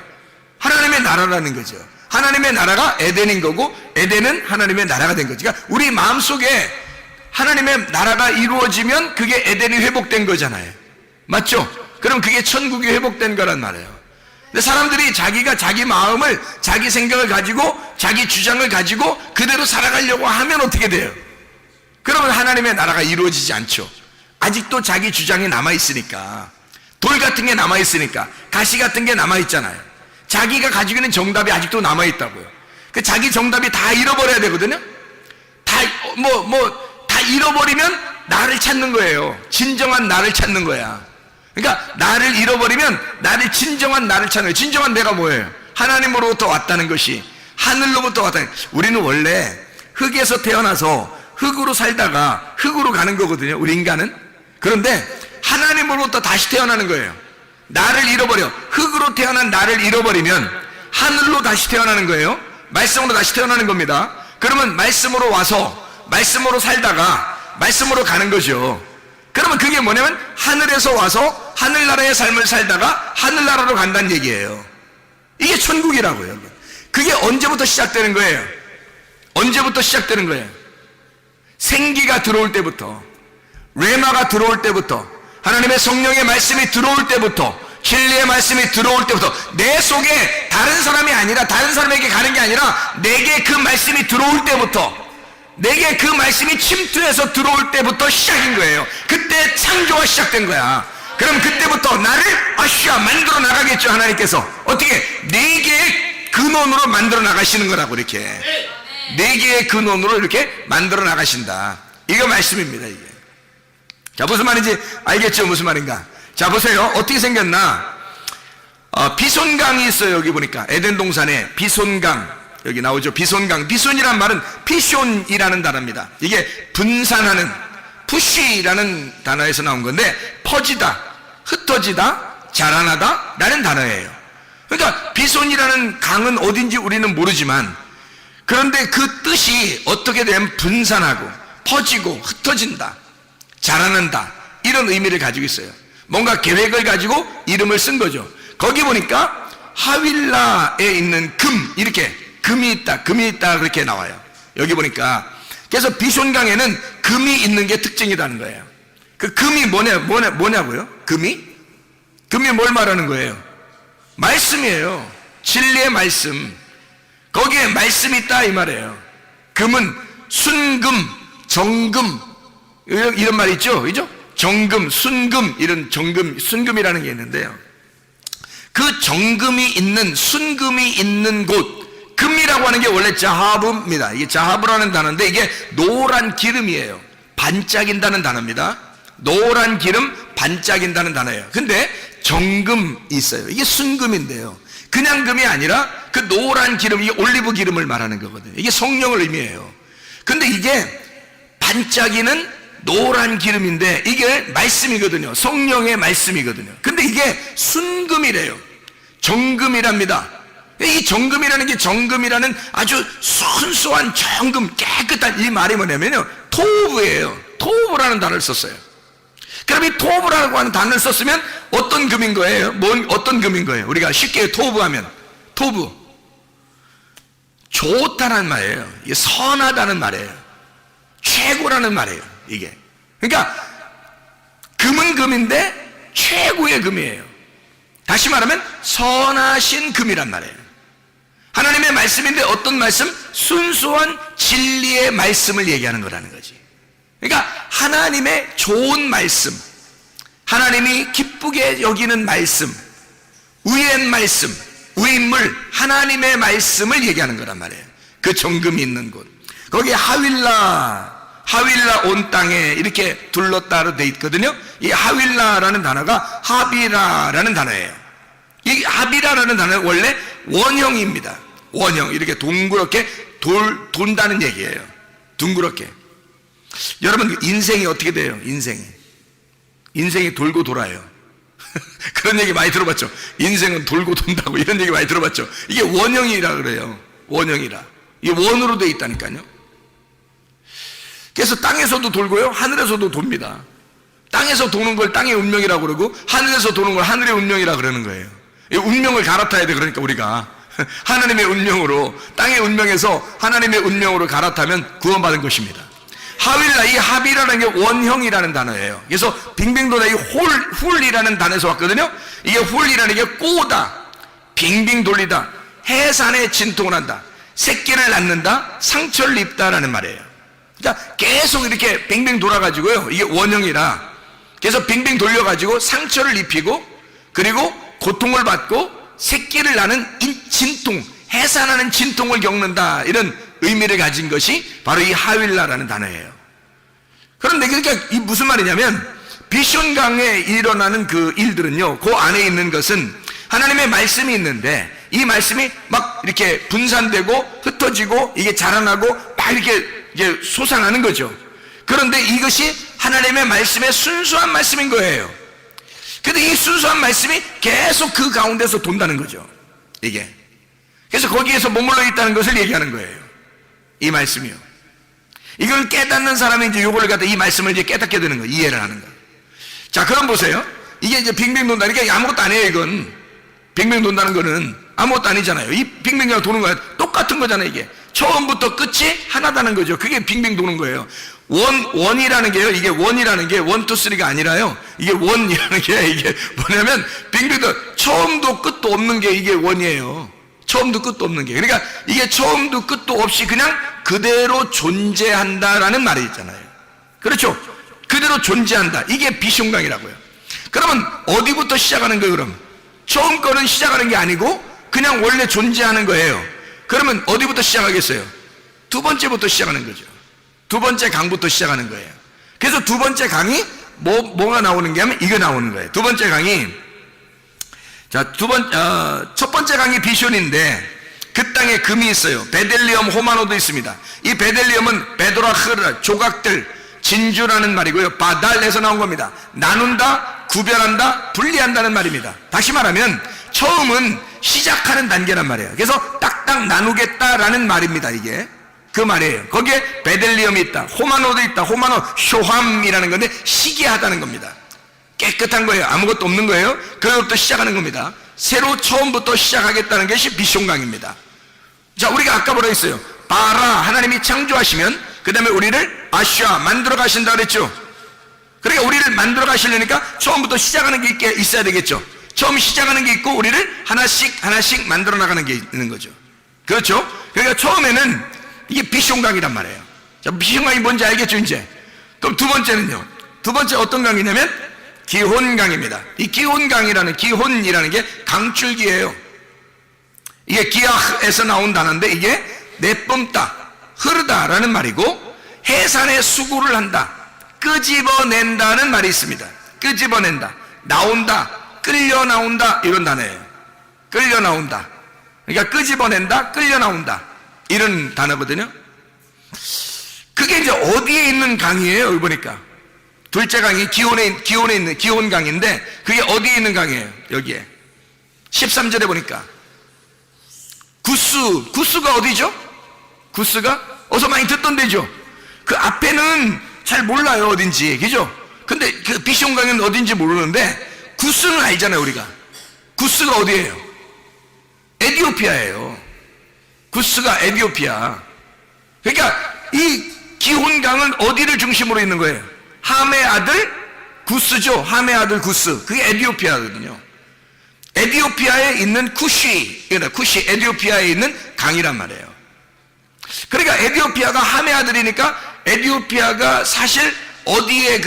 하나님의 나라라는 거죠. 하나님의 나라가 에덴인 거고 에덴은 하나님의 나라가 된 거죠. 그러니까 우리 마음속에 하나님의 나라가 이루어지면 그게 에덴이 회복된 거잖아요. 맞죠? 그럼 그게 천국이 회복된 거란 말이에요. 근데 사람들이 자기가 자기 마음을, 자기 생각을 가지고 자기 주장을 가지고 그대로 살아가려고 하면 어떻게 돼요? 그러면 하나님의 나라가 이루어지지 않죠. 아직도 자기 주장이 남아있으니까, 돌 같은 게 남아있으니까, 가시 같은 게 남아있잖아요. 자기가 가지고 있는 정답이 아직도 남아있다고요. 그 자기 정답이 다 잃어버려야 되거든요. 다 잃어버리면 나를 찾는 거예요. 진정한 나를 찾는 거야. 그러니까 나를 잃어버리면 나를 진정한 나를 찾는 거예요. 진정한 내가 뭐예요? 하나님으로부터 왔다는 것이, 하늘로부터 왔다는 것이. 우리는 원래 흙에서 태어나서 흙으로 살다가 흙으로 가는 거거든요, 우리 인간은. 그런데 하나님으로부터 다시 태어나는 거예요. 나를 잃어버려, 흙으로 태어난 나를 잃어버리면 하늘로 다시 태어나는 거예요. 말씀으로 다시 태어나는 겁니다. 그러면 말씀으로 와서 말씀으로 살다가 말씀으로 가는 거죠. 그러면 그게 뭐냐면 하늘에서 와서 하늘나라의 삶을 살다가 하늘나라로 간다는 얘기예요. 이게 천국이라고요. 그게 언제부터 시작되는 거예요? 언제부터 시작되는 거예요? 생기가 들어올 때부터, 레마가 들어올 때부터, 하나님의 성령의 말씀이 들어올 때부터, 진리의 말씀이 들어올 때부터, 내 속에 다른 사람이 아니라 다른 사람에게 가는 게 아니라 내게 그 말씀이 들어올 때부터, 내게 그 말씀이 침투해서 들어올 때부터 시작인 거예요. 그때 창조가 시작된 거야. 그럼 그때부터 나를 만들어 나가겠죠. 하나님께서 어떻게? 네 개의 근원으로 만들어 나가시는 거라고. 이렇게 네 개의 근원으로 이렇게 만들어 나가신다. 이거 말씀입니다. 이게. 자, 무슨 말인지 알겠죠? 무슨 말인가? 자, 보세요. 어떻게 생겼나? 비손강이 있어요. 여기 보니까 에덴 동산에 비손강, 여기 나오죠. 비손강. 비손이란 말은 피숀이라는 단어입니다. 이게 분산하는, 푸쉬라는 단어에서 나온 건데, 퍼지다, 흩어지다, 자라나다 라는 단어예요. 그러니까 비손이라는 강은 어딘지 우리는 모르지만, 그런데 그 뜻이 어떻게 되면 분산하고 퍼지고 흩어진다, 자라난다, 이런 의미를 가지고 있어요. 뭔가 계획을 가지고 이름을 쓴 거죠. 거기 보니까 하윌라에 있는 금, 이렇게 금이 있다 그렇게 나와요. 여기 보니까. 그래서 비손강에는 금이 있는 게 특징이라는 거예요. 그 금이 뭐냐고요? 금이 뭘 말하는 거예요? 말씀이에요. 진리의 말씀. 거기에 말씀이 있다 이 말이에요. 금은 순금, 정금, 이런 말 있죠? 그죠? 정금, 순금, 이런 정금, 순금이라는 게 있는데요. 그 정금이 있는, 순금이 있는 곳, 금이라고 하는 게 원래 자하브입니다. 이게 자하브라는 단어인데 이게 노란 기름이에요. 반짝인다는 단어입니다. 노란 기름, 반짝인다는 단어예요. 근데 정금이 있어요. 이게 순금인데요. 그냥 금이 아니라 그 노란 기름, 이게 올리브 기름을 말하는 거거든요. 이게 성령을 의미해요. 근데 이게 반짝이는 노란 기름인데 이게 말씀이거든요. 성령의 말씀이거든요. 근데 이게 순금이래요. 정금이랍니다. 이 정금이라는 게, 정금이라는 아주 순수한 정금, 깨끗한, 이 말이 뭐냐면요, 토브예요. 토브라는 단어를 썼어요. 그럼 이 토브라고 하는 단어를 썼으면 어떤 금인 거예요? 어떤 금인 거예요? 우리가 쉽게 토브하면, 토브, 좋다는 말이에요. 이게 선하다는 말이에요. 최고라는 말이에요. 이게. 그러니까 금은 금인데 최고의 금이에요. 다시 말하면 선하신 금이란 말이에요. 하나님의 말씀인데 어떤 말씀? 순수한 진리의 말씀을 얘기하는 거라는 거지. 그러니까 하나님의 좋은 말씀, 하나님이 기쁘게 여기는 말씀, 의의 말씀, 의인물, 하나님의 말씀을 얘기하는 거란 말이에요. 그 정금이 있는 곳. 거기에 하윌라 온 땅에 이렇게 둘렀다로 돼 있거든요. 이 하윌라라는 단어가 하비라라는 단어예요. 이 하비라라는 단어는 원래 원형입니다. 원형, 이렇게 동그랗게 돈다는 얘기예요. 둥그렇게. 여러분, 인생이 어떻게 돼요? 인생이 돌고 돌아요. 그런 얘기 많이 들어봤죠. 인생은 돌고 돈다고, 이런 얘기 많이 들어봤죠. 이게 원형이라 그래요. 원형이라. 이게 원으로 되어 있다니까요. 그래서 땅에서도 돌고요, 하늘에서도 돕니다. 땅에서 도는 걸 땅의 운명이라고 그러고 하늘에서 도는 걸 하늘의 운명이라고 그러는 거예요. 이 운명을 갈아타야 돼. 그러니까 우리가 하나님의 운명으로, 땅의 운명에서 하나님의 운명으로 갈아타면 구원받은 것입니다. 하윌라, 이 합이라는 게 원형이라는 단어예요. 그래서 빙빙 도는 이 훌이라는 단어에서 왔거든요. 이게 훌이라는 게 꼬다, 빙빙 돌리다, 해산에 진통을 한다, 새끼를 낳는다, 상처를 입다라는 말이에요. 그러니까 계속 이렇게 빙빙 돌아가지고요, 이게 원형이라. 그래서 빙빙 돌려가지고 상처를 입히고, 그리고 고통을 받고 새끼를 낳는 진통, 해산하는 진통을 겪는다, 이런 의미를 가진 것이 바로 이 하윌라라는 단어예요. 그런데 그러니까 이 무슨 말이냐면, 비숑강에 일어나는 그 일들은요, 그 안에 있는 것은 하나님의 말씀이 있는데, 이 말씀이 막 이렇게 분산되고 흩어지고 이게 자라나고 막 이렇게 솟아나는 거죠. 그런데 이것이 하나님의 말씀의 순수한 말씀인 거예요. 근데 이 순수한 말씀이 계속 그 가운데서 돈다는 거죠, 이게. 그래서 거기에서 머물러 있다는 것을 얘기하는 거예요, 이 말씀이요. 이걸 깨닫는 사람이 이제 요거를 갖다, 이 말씀을 이제 깨닫게 되는 거예요, 이해를 하는 거예요. 자, 그럼 보세요. 이게 이제 빙빙 돈다니까 아무것도 아니에요, 이건. 빙빙 돈다는 거는 아무것도 아니잖아요. 이 빙빙 도는 거야. 똑같은 거잖아요, 이게. 처음부터 끝이 하나다는 거죠. 그게 빙빙 도는 거예요. 원이라는 게요, 이게 원이라는 게 1, 2, 3가 아니라요, 이게 원이라는 게 이게 뭐냐면, 빙빙도 처음도 끝도 없는 게 이게 원이에요. 처음도 끝도 없는 게. 그러니까 이게 처음도 끝도 없이 그냥 그대로 존재한다라는 말이 있잖아요. 그렇죠? 그대로 존재한다. 이게 비숑강이라고요. 그러면 어디부터 시작하는 거예요, 그럼? 처음 거는 시작하는 게 아니고 그냥 원래 존재하는 거예요. 그러면 어디부터 시작하겠어요? 두 번째부터 시작하는 거죠. 두 번째 강부터 시작하는 거예요. 그래서 두 번째 강이 뭐가 나오는 게 하면 이거 나오는 거예요. 두 번째 강이, 자, 첫 번째 강이 비숑인데, 그 땅에 금이 있어요. 베델리엄, 호마노도 있습니다. 이 베델리엄은 베도라흐라, 조각들, 진주라는 말이고요. 바달에서 나온 겁니다. 나눈다, 구별한다, 분리한다는 말입니다. 다시 말하면 처음은 시작하는 단계란 말이에요. 그래서 딱딱 나누겠다라는 말입니다, 이게. 그 말이에요. 거기에 베델리엄이 있다, 호마노도 있다. 호마노, 쇼함이라는 건데 시기하다는 겁니다. 깨끗한 거예요. 아무것도 없는 거예요. 그것부터 시작하는 겁니다. 새로 처음부터 시작하겠다는 것이 비숑강입니다. 자, 우리가 아까 뭐라 했어요? 바라, 하나님이 창조하시면 그 다음에 우리를 아슈아, 만들어 가신다 그랬죠. 그러니까 우리를 만들어 가시려니까 처음부터 시작하는 게 있어야 되겠죠. 처음 시작하는 게 있고 우리를 하나씩 만들어 나가는 게 있는 거죠. 그렇죠? 그러니까 처음에는 이게 비숑강이란 말이에요. 자, 비숑강이 뭔지 알겠죠, 이제? 그럼 두 번째는요. 두 번째 어떤 강이냐면 기혼강입니다. 이 기혼이라는 게 강줄기예요. 이게 기아흐에서 나온 단어인데, 이게 내뿜다, 흐르다라는 말이고, 해산에 수구를 한다, 끄집어낸다는 말이 있습니다. 끄집어낸다, 나온다, 끌려 나온다, 이런 단어예요. 끌려 나온다. 그러니까 끄집어낸다, 끌려 나온다, 이런 단어거든요. 그게 이제 어디에 있는 강이에요? 여기 보니까 둘째 강이 기온에 있는 기온강인데, 그게 어디에 있는 강이에요? 여기에 13절에 보니까 구스가 어디죠? 구스가 어서 많이 듣던 데죠. 그 앞에는 잘 몰라요, 어딘지. 그죠? 근데 그 비숑강은 어딘지 모르는데 구스는 알잖아요, 우리가. 구스가 어디예요? 에티오피아예요. 구스가 에티오피아. 그러니까 이 기혼강은 어디를 중심으로 있는 거예요? 함의 아들 구스죠. 함의 아들 구스. 그게 에티오피아거든요. 에티오피아에 있는 쿠시, 에티오피아에 있는 강이란 말이에요. 그러니까 에티오피아가 함의 아들이니까 에티오피아가 사실 어디에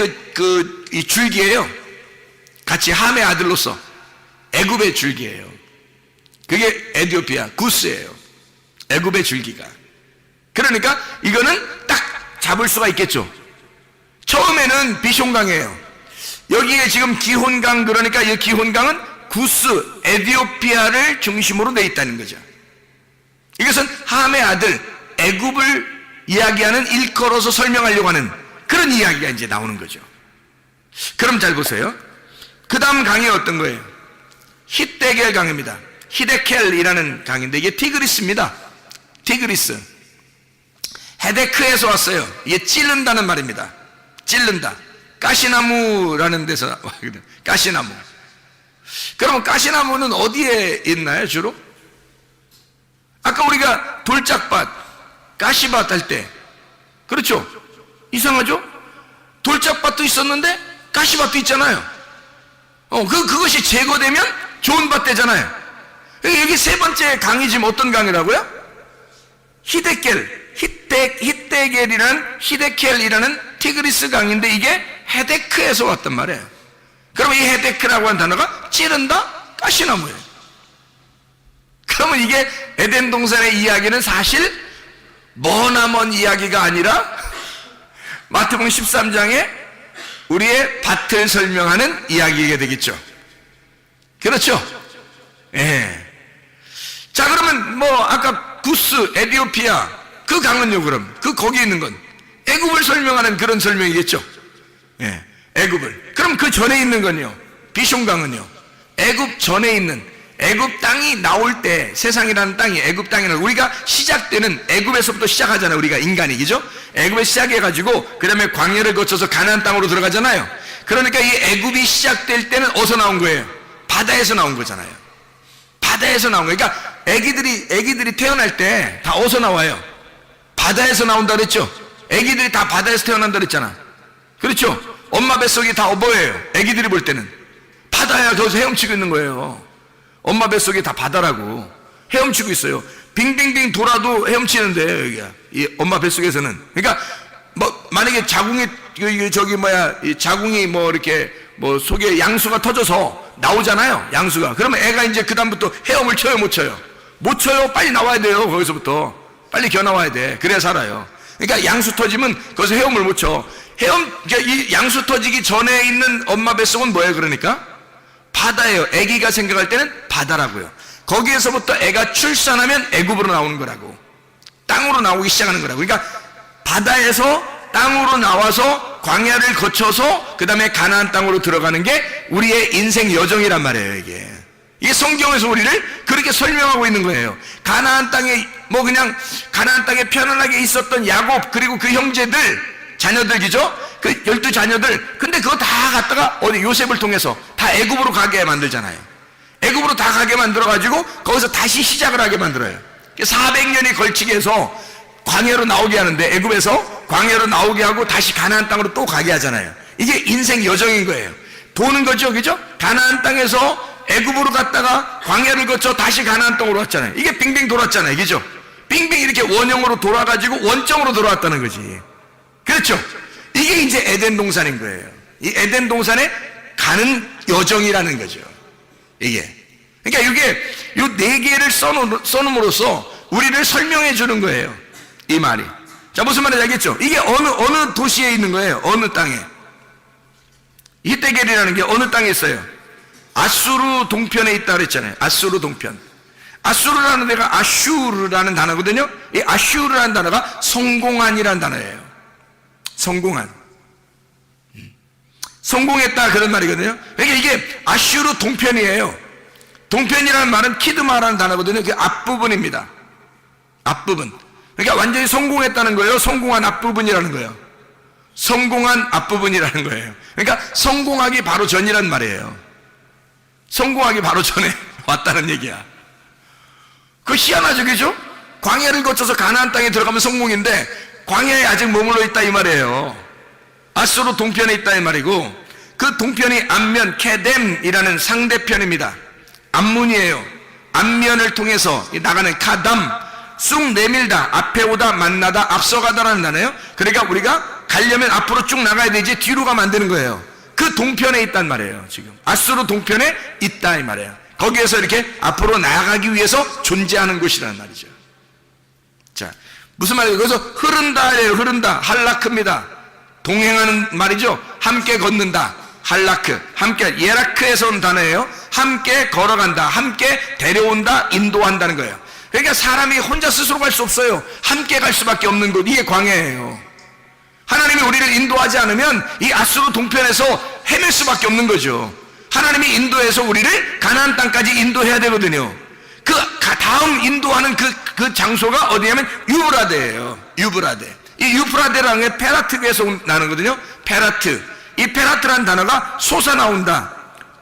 이 줄기예요? 같이 함의 아들로서 애굽의 줄기예요. 그게 에티오피아 구스예요. 애굽의 줄기가. 그러니까 이거는 딱 잡을 수가 있겠죠. 처음에는 비숑강이에요. 여기에 지금 기혼강, 그러니까 이 기혼강은 구스, 에티오피아를 중심으로 되어 있다는 거죠. 이것은 함의 아들 애굽을 이야기하는 일컬어서 설명하려고 하는 그런 이야기가 이제 나오는 거죠. 그럼 잘 보세요. 그 다음 강이 어떤 거예요? 히데겔 강입니다. 히데켈이라는 강인데 이게 티그리스입니다. 티그리스. 헤데크에서 왔어요. 이게 찌른다는 말입니다. 찌른다. 가시나무라는 데서 왔거든요. 가시나무. 그러면 가시나무는 어디에 있나요, 주로? 아까 우리가 돌짝밭, 가시밭 할 때, 그렇죠? 이상하죠? 돌짝밭도 있었는데 가시밭도 있잖아요. 그것이 제거되면 좋은 밭 되잖아요. 여기 세 번째 강이 지금 어떤 강이라고요? 히데켈이라는 티그리스 강인데 이게 헤데크에서 왔단 말이에요. 그러면 이 헤데크라고 하는 단어가 찌른다, 가시나무예요. 그러면 이게 에덴 동산의 이야기는 사실 머나먼 이야기가 아니라 마태복음 13장에 우리의 밭을 설명하는 이야기가 되겠죠. 그렇죠? 예. 자, 그러면 아까 구스, 에디오피아 그 강은요, 그럼 거기 있는 건 애굽을 설명하는 그런 설명이겠죠. 예. 애굽을. 그럼 그 전에 있는 건요, 비숑강은요, 애굽 전에 있는 애굽 땅이 나올 때, 세상이라는 땅이 애굽 땅이라는, 우리가 시작되는 애굽에서부터 시작하잖아요. 우리가 인간이, 그죠? 애굽에 시작해가지고 그 다음에 광야를 거쳐서 가나안 땅으로 들어가잖아요. 그러니까 이 애굽이 시작될 때는 어디서 나온 거예요? 바다에서 나온 거잖아요. 바다에서 나온 거예요. 그러니까 애기들이 태어날 때 다 어디서 나와요? 바다에서 나온다 그랬죠? 애기들이 다 바다에서 태어난다 그랬잖아. 그렇죠? 엄마 뱃속이 다 뭐예요? 애기들이 볼 때는 바다야. 거기서 헤엄치고 있는 거예요. 엄마 뱃속이 다 바다라고 헤엄치고 있어요. 빙빙빙 돌아도 헤엄치는데 여기야, 이 엄마 뱃속에서는. 그러니까 만약에 자궁이 자궁이 이렇게 속에 양수가 터져서 나오잖아요, 양수가. 그러면 애가 이제 그 다음부터 헤엄을 쳐요, 못 쳐요? 못 쳐요. 빨리 나와야 돼요. 거기서부터 빨리 겨 나와야 돼. 그래야 살아요. 그러니까 양수 터지면 거기서 헤엄을 못 쳐. 그러니까 이 양수 터지기 전에 있는 엄마 뱃속은 뭐예요? 그러니까 바다예요. 아기가 생각할 때는 바다라고요. 거기에서부터 애가 출산하면 애굽으로 나오는 거라고, 땅으로 나오기 시작하는 거라고. 그러니까 바다에서 땅으로 나와서 광야를 거쳐서 그 다음에 가나안 땅으로 들어가는 게 우리의 인생 여정이란 말이에요. 이게 성경에서 우리를 그렇게 설명하고 있는 거예요. 가나안 땅에 그냥 가나안 땅에 편안하게 있었던 야곱, 그리고 그 형제들, 자녀들이죠? 그 12자녀들. 근데 그거 다 갖다가 어디 요셉을 통해서 다 애굽으로 가게 만들잖아요. 애굽으로 다 가게 만들어가지고 거기서 다시 시작을 하게 만들어요. 400년이 걸치게 해서 광야로 나오게 하는데, 애굽에서 광야로 나오게 하고 다시 가나안 땅으로 또 가게 하잖아요. 이게 인생 여정인 거예요. 도는 거죠, 그죠? 가나안 땅에서 애굽으로 갔다가 광야를 거쳐 다시 가나안 땅으로 왔잖아요. 이게 빙빙 돌았잖아요, 그죠? 빙빙 이렇게 원형으로 돌아가지고 원점으로 돌아왔다는 거지. 그렇죠? 이게 이제 에덴 동산인 거예요. 이 에덴 동산에 가는 여정이라는 거죠. 이게. 그러니까 이게 요 네 개를 써놓음으로써 우리를 설명해 주는 거예요. 이 말이. 자, 무슨 말인지 알겠죠? 이게 어느 도시에 있는 거예요? 어느 땅에? 히데겔이라는 게 어느 땅에 있어요? 아수르 동편에 있다 그랬잖아요. 아수르 동편. 아수르라는 데가 아슈르라는 단어거든요. 이 아슈르라는 단어가 성공한이라는 단어예요. 성공한. 성공했다, 그런 말이거든요. 그러니까 이게 아슈르 동편이에요. 동편이라는 말은 키드마라는 단어거든요. 그 앞부분입니다. 앞부분. 그러니까 완전히 성공했다는 거예요. 성공한 앞부분이라는 거예요. 성공한 앞부분이라는 거예요. 그러니까 성공하기 바로 전이란 말이에요. 성공하기 바로 전에 왔다는 얘기야. 그거 희한하죠, 그죠? 광야를 거쳐서 가나안 땅에 들어가면 성공인데 광야에 아직 머물러 있다 이 말이에요. 아수르 동편에 있다 이 말이고, 그 동편이 암면 케뎀이라는 상대편입니다. 암문이에요. 앞면을 통해서 나가는 카담, 쑥 내밀다, 앞에 오다, 만나다, 앞서가다라는 단어예요. 그러니까 우리가 가려면 앞으로 쭉 나가야 되지 뒤로 가면 안 되는 거예요. 그 동편에 있단 말이에요. 지금 아수르 동편에 있다 이 말이에요. 거기에서 이렇게 앞으로 나아가기 위해서 존재하는 곳이라는 말이죠. 자, 무슨 말이에요? 그래서 흐른다예요. 흐른다, 할라크입니다. 동행하는 말이죠. 함께 걷는다, 할라크. 함께, 예라크에서 온 단어예요. 함께 걸어간다, 함께 데려온다, 인도한다는 거예요. 그러니까 사람이 혼자 스스로 갈 수 없어요. 함께 갈 수밖에 없는 곳, 이게 광야예요. 하나님이 우리를 인도하지 않으면 이 아수르 동편에서 헤맬 수밖에 없는 거죠. 하나님이 인도해서 우리를 가나안 땅까지 인도해야 되거든요. 그 다음 인도하는 그 장소가 어디냐면 유브라데예요. 유브라데. 이 유프라데라는 게 페라트에서 나는 거거든요. 페라트. 이 페라트라는 단어가 솟아나온다,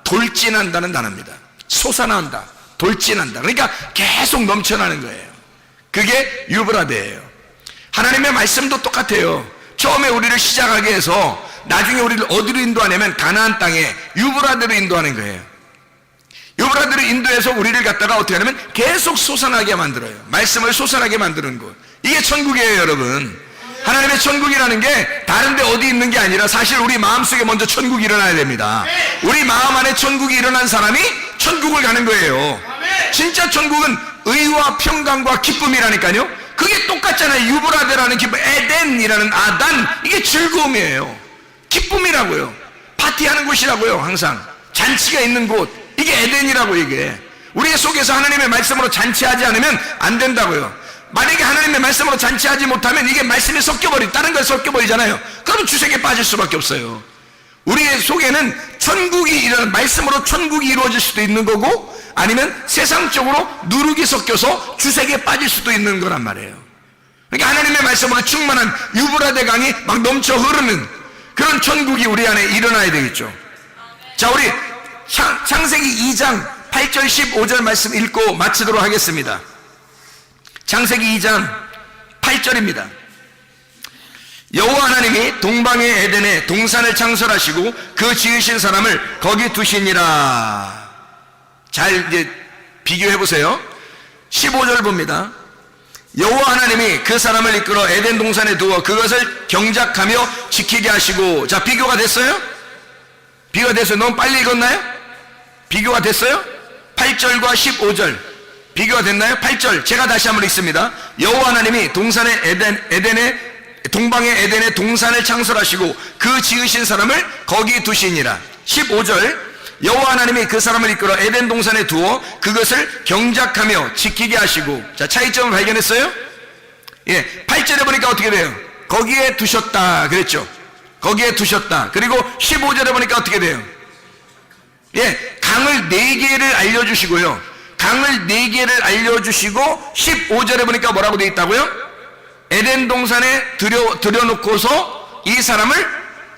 돌진한다는 단어입니다. 솟아나온다, 돌진한다. 그러니까 계속 넘쳐나는 거예요. 그게 유브라데예요. 하나님의 말씀도 똑같아요. 처음에 우리를 시작하게 해서 나중에 우리를 어디로 인도하냐면 가나안 땅에 유브라데로 인도하는 거예요. 유브라데로 인도해서 우리를 갖다가 어떻게 하냐면 계속 솟아나게 만들어요. 말씀을 솟아나게 만드는 것. 이게 천국이에요, 여러분. 하나님의 천국이라는 게 다른 데 어디 있는 게 아니라 사실 우리 마음속에 먼저 천국이 일어나야 됩니다. 우리 마음 안에 천국이 일어난 사람이 천국을 가는 거예요. 진짜 천국은 의와 평강과 기쁨이라니까요. 그게 똑같잖아요. 유브라데라는 기쁨, 에덴이라는 아단, 이게 즐거움이에요. 기쁨이라고요. 파티하는 곳이라고요. 항상 잔치가 있는 곳, 이게 에덴이라고. 이게 우리 속에서 하나님의 말씀으로 잔치하지 않으면 안 된다고요. 만약에 하나님의 말씀으로 잔치하지 못하면 이게 말씀이 다른 걸 섞여버리잖아요. 그러면 주색에 빠질 수밖에 없어요. 우리의 속에는 말씀으로 천국이 이루어질 수도 있는 거고, 아니면 세상적으로 누룩이 섞여서 주색에 빠질 수도 있는 거란 말이에요. 그러니까 하나님의 말씀으로 충만한 유브라데 강이 막 넘쳐 흐르는 그런 천국이 우리 안에 일어나야 되겠죠. 자, 우리 창세기 2장 8절 15절 말씀 읽고 마치도록 하겠습니다. 창세기 2장 8절입니다. 여호와 하나님이 동방의 에덴에 동산을 창설하시고 그 지으신 사람을 거기 두시니라. 잘 이제 비교해 보세요. 15절 봅니다. 여호와 하나님이 그 사람을 이끌어 에덴 동산에 두어 그것을 경작하며 지키게 하시고. 자, 비교가 됐어요? 비교가 됐어요? 너무 빨리 읽었나요? 비교가 됐어요? 8절과 15절 비교가 됐나요? 8절 제가 다시 한번 읽습니다. 여호와 하나님이 동방의 에덴에 동산을 창설하시고 그 지으신 사람을 거기 두시니라. 15절 여호와 하나님이 그 사람을 이끌어 에덴 동산에 두어 그것을 경작하며 지키게 하시고. 자, 차이점을 발견했어요? 예, 8절에 보니까 어떻게 돼요? 거기에 두셨다 그랬죠. 거기에 두셨다. 그리고 15절에 보니까 어떻게 돼요? 예, 강을 4개를 알려주시고요. 강을 4개를 알려주시고 15절에 보니까 뭐라고 되어 있다고요? 에덴 동산에 들여놓고서 이 사람을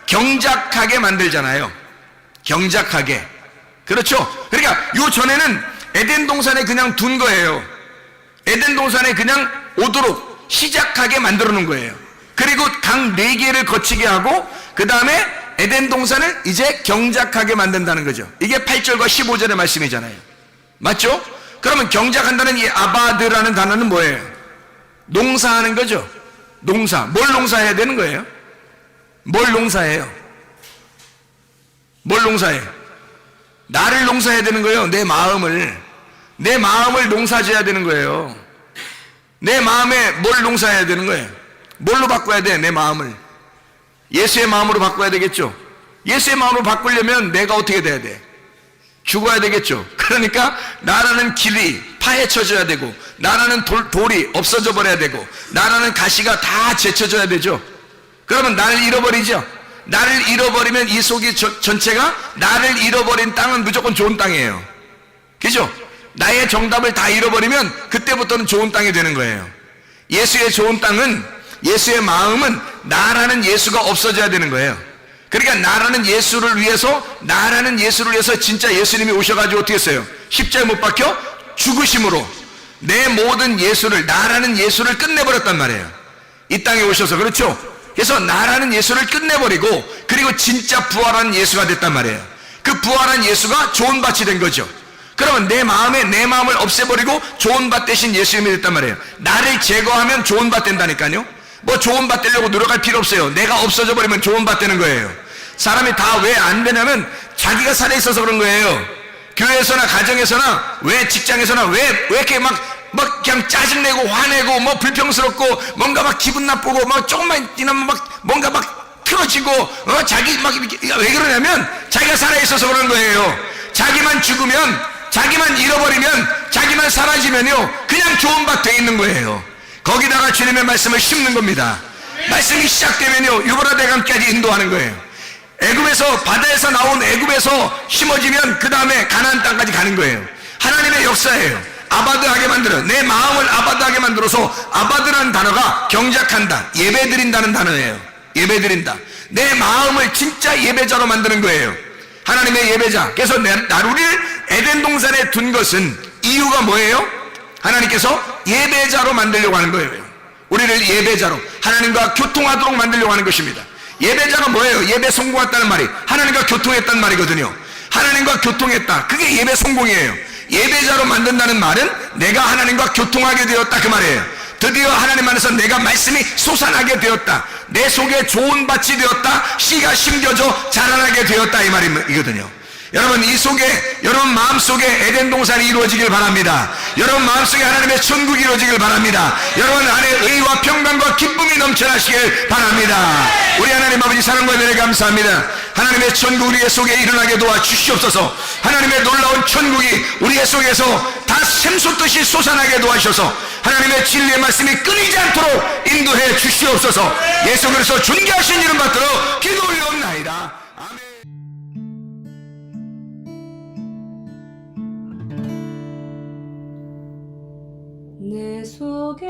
경작하게 만들잖아요. 경작하게. 그렇죠? 그러니까 요 전에는 에덴 동산에 그냥 둔 거예요. 에덴 동산에 그냥 오도록 시작하게 만들어 놓은 거예요. 그리고 강 4개를 거치게 하고 그 다음에 에덴 동산을 이제 경작하게 만든다는 거죠. 이게 8절과 15절의 말씀이잖아요. 맞죠? 그러면 경작한다는 이 아바드라는 단어는 뭐예요? 농사하는 거죠. 농사. 뭘 농사해야 되는 거예요? 뭘 농사해요? 뭘 농사해요? 나를 농사해야 되는 거예요. 내 마음을 농사지어야 되는 거예요. 내 마음에 뭘 농사해야 되는 거예요? 뭘로 바꿔야 돼? 내 마음을 예수의 마음으로 바꿔야 되겠죠. 예수의 마음으로 바꾸려면 내가 어떻게 돼야 돼? 죽어야 되겠죠. 그러니까 나라는 길이 파헤쳐져야 되고, 나라는 돌이 없어져 버려야 되고, 나라는 가시가 다 제쳐져야 되죠. 그러면 나를 잃어버리죠. 나를 잃어버리면 이 속이 전체가, 나를 잃어버린 땅은 무조건 좋은 땅이에요. 그죠? 나의 정답을 다 잃어버리면 그때부터는 좋은 땅이 되는 거예요. 예수의 좋은 땅은, 예수의 마음은 나라는 예수가 없어져야 되는 거예요. 그러니까 나라는 예수를 위해서 진짜 예수님이 오셔가지고 어떻게 했어요? 십자가에 못 박혀 죽으심으로 내 모든 나라는 예수를 끝내버렸단 말이에요. 이 땅에 오셔서. 그렇죠? 그래서 나라는 예수를 끝내버리고, 그리고 진짜 부활한 예수가 됐단 말이에요. 그 부활한 예수가 좋은 밭이 된 거죠. 그러면 내 마음을 없애버리고 좋은 밭 대신 예수님이 됐단 말이에요. 나를 제거하면 좋은 밭 된다니까요. 뭐 좋은 밭 되려고 노력할 필요 없어요. 내가 없어져 버리면 좋은 밭 되는 거예요. 사람이 다 왜 안 되냐면 자기가 살아있어서 그런 거예요. 교회에서나 가정에서나 왜 직장에서나 왜 이렇게 막 그냥 짜증내고 화내고 뭐 불평스럽고 뭔가 막 기분 나쁘고 막 조금만 지나면 막 뭔가 막 틀어지고 자기 막 이렇게 왜 그러냐면 자기가 살아있어서 그런 거예요. 자기만 죽으면, 자기만 잃어버리면, 자기만 사라지면요 그냥 좋은 밭 돼 있는 거예요. 거기다가 주님의 말씀을 심는 겁니다. 말씀이 시작되면요 유브라데강까지 인도하는 거예요. 애굽에서, 바다에서 나온 애굽에서 심어지면 그 다음에 가나안 땅까지 가는 거예요. 하나님의 역사예요. 아바드하게 만들어, 내 마음을 아바드하게 만들어서, 아바드라는 단어가 경작한다, 예배드린다는 단어예요. 예배드린다. 내 마음을 진짜 예배자로 만드는 거예요. 하나님의 예배자. 그래서 우리를 에덴 동산에 둔 것은 이유가 뭐예요? 하나님께서 예배자로 만들려고 하는 거예요. 우리를 예배자로, 하나님과 교통하도록 만들려고 하는 것입니다. 예배자가 뭐예요? 예배 성공했다는 말이 하나님과 교통했다는 말이거든요. 하나님과 교통했다, 그게 예배 성공이에요. 예배자로 만든다는 말은 내가 하나님과 교통하게 되었다, 그 말이에요. 드디어 하나님 안에서 내가 말씀이 솟아나게 되었다, 내 속에 좋은 밭이 되었다, 씨가 심겨져 자라나게 되었다, 이 말이거든요. 여러분, 이 속에, 여러분 마음속에 에덴 동산이 이루어지길 바랍니다. 여러분 마음속에 하나님의 천국이 이루어지길 바랍니다. 여러분 안에 의와 평강과 기쁨이 넘쳐나시길 바랍니다. 우리 하나님 아버지 사랑과 은혜를 감사합니다. 하나님의 천국 우리의 속에 일어나게 도와 주시옵소서. 하나님의 놀라운 천국이 우리의 속에서 다 샘솟듯이 솟아나게 도와주셔서 하나님의 진리의 말씀이 끊이지 않도록 인도해 주시옵소서. 예수 그리스도 존귀하신 이름 받들어 기도 올려옵나이다. 내 속에